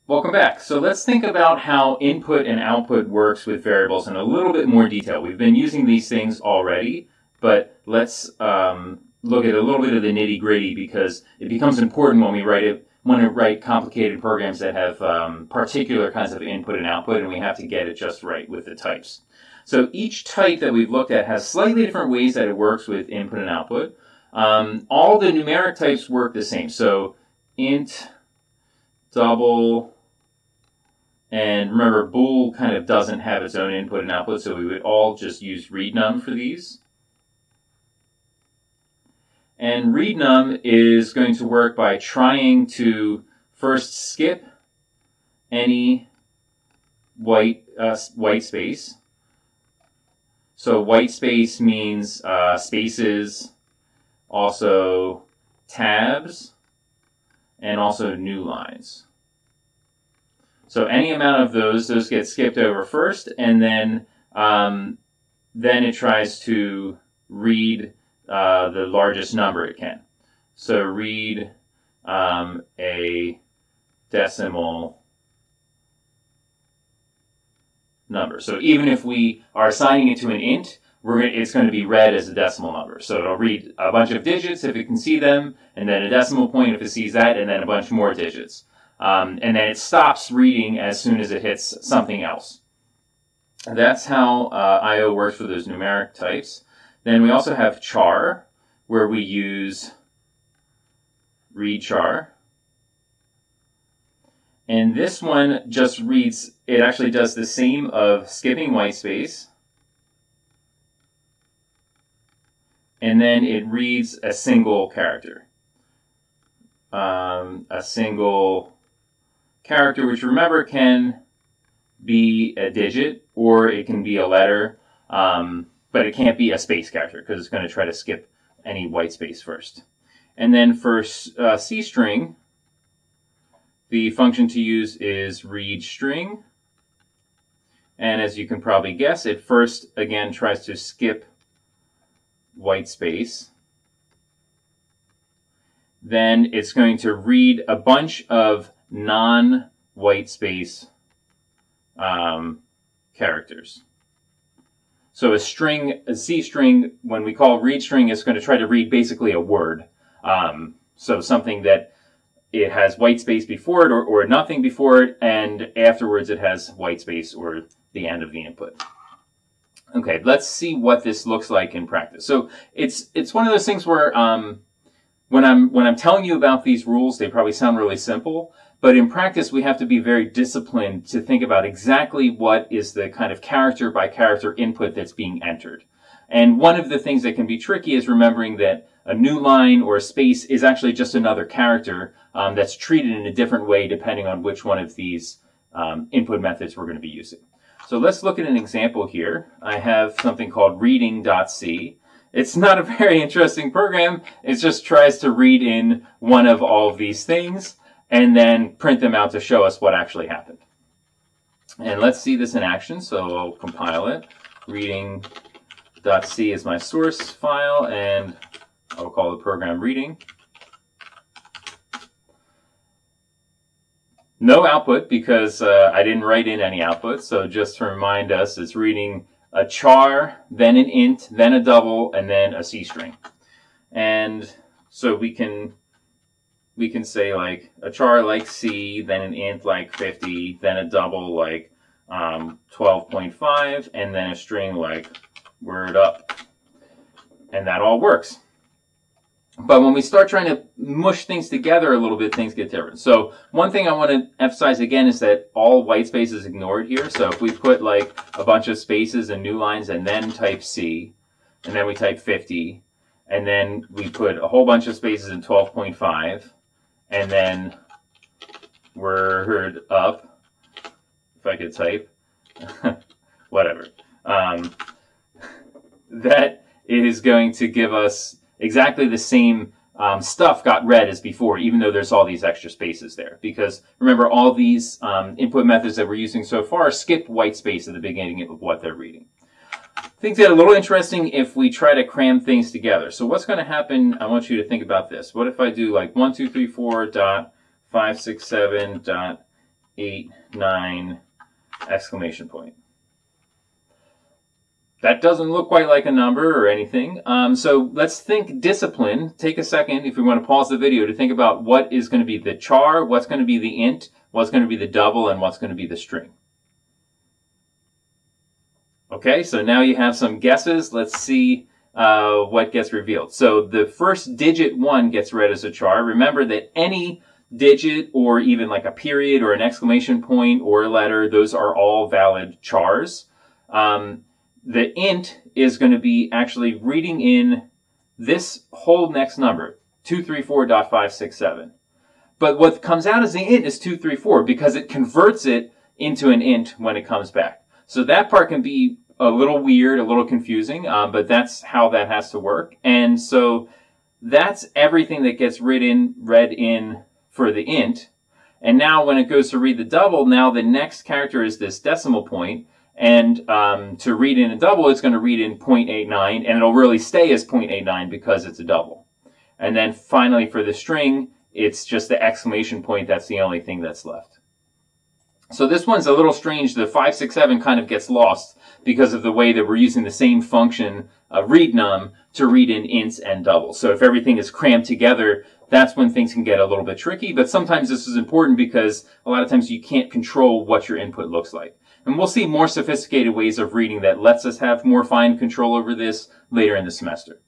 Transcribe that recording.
Welcome back. So let's think about how input and output works with variables in a little bit more detail. We've been using these things already, but let's look at a little bit of the nitty-gritty because it becomes important when we write complicated programs that have particular kinds of input and output, and we have to get it just right with the types. So each type that we've looked at has slightly different ways that it works with input and output. All the numeric types work the same. So int, double, and remember, bool kind of doesn't have its own input and output, so we would all just use read num for these. And read num is going to work by trying to first skip any white space. So white space means spaces, also tabs, and also new lines. So any amount of those get skipped over first, and then it tries to read the largest number it can. So read a decimal number. So even if we are assigning it to an int, it's going to be read as a decimal number. So it'll read a bunch of digits if it can see them, and then a decimal point if it sees that, and then a bunch more digits. And then it stops reading as soon as it hits something else. That's how I/O works for those numeric types. Then we also have char, where we use read char. And this one just reads, it actually does the same of skipping white space. And then it reads a single character. A single character, which remember can be a digit or it can be a letter, but it can't be a space character because it's going to try to skip any white space first. And then for C string, the function to use is read string. And as you can probably guess, it first, again, tries to skip white space. Then it's going to read a bunch of non-white space characters. So a C string, when we call read string, is going to try to read basically a word. So something that it has white space before it or nothing before it, and afterwards it has white space or the end of the input. Okay, let's see what this looks like in practice. So it's one of those things where when I'm telling you about these rules, they probably sound really simple, but in practice we have to be very disciplined to think about exactly what is the kind of character by character input that's being entered. And one of the things that can be tricky is remembering that a new line or a space is actually just another character that's treated in a different way depending on which one of these input methods we're going to be using. So let's look at an example here. I have something called reading.c. It's not a very interesting program. It just tries to read in one of all of these things and then print them out to show us what actually happened. And let's see this in action. So I'll compile it. Reading.c is my source file, and I'll call the program reading. No output because I didn't write in any output. So just to remind us, it's reading a char, then an int, then a double, and then a C string. And so we can say like a char like C, then an int like 50, then a double like 12.5, and then a string like word up. And that all works. But when we start trying to mush things together a little bit, things get different. So one thing I want to emphasize again is that all white space is ignored here. So if we put like a bunch of spaces and new lines and then type C, and then we type 50, and then we put a whole bunch of spaces in 12.5, and then word up, if I could type, whatever. That is going to give us exactly the same stuff got read as before, even though there's all these extra spaces there. Because remember, all these input methods that we're using so far skip white space at the beginning of what they're reading. Things get a little interesting if we try to cram things together. So what's going to happen, I want you to think about this. What if I do like 1, 2, 3, 4 dot 5, 6, 7 dot .89 exclamation point. That doesn't look quite like a number or anything. So let's think discipline. Take a second, if we want to pause the video, to think about what is going to be the char, what's going to be the int, what's going to be the double, and what's going to be the string. Okay, so now you have some guesses. Let's see what gets revealed. So the first digit 1 gets read as a char. Remember that any digit or even like a period or an exclamation point or a letter, those are all valid chars. The int is going to be actually reading in this whole next number, 234.567. But what comes out as the int is 234 because it converts it into an int when it comes back. So that part can be a little weird, a little confusing, but that's how that has to work. And so that's everything that gets read in for the int. And now when it goes to read the double, now the next character is this decimal point. And to read in a double, it's going to read in 0.89, and it'll really stay as 0.89 because it's a double. And then finally for the string, it's just the exclamation point. That's the only thing that's left. So this one's a little strange. The 567 kind of gets lost because of the way that we're using the same function, readNum, to read in ints and doubles. So if everything is crammed together, that's when things can get a little bit tricky. But sometimes this is important because a lot of times you can't control what your input looks like. And we'll see more sophisticated ways of reading that lets us have more fine control over this later in the semester.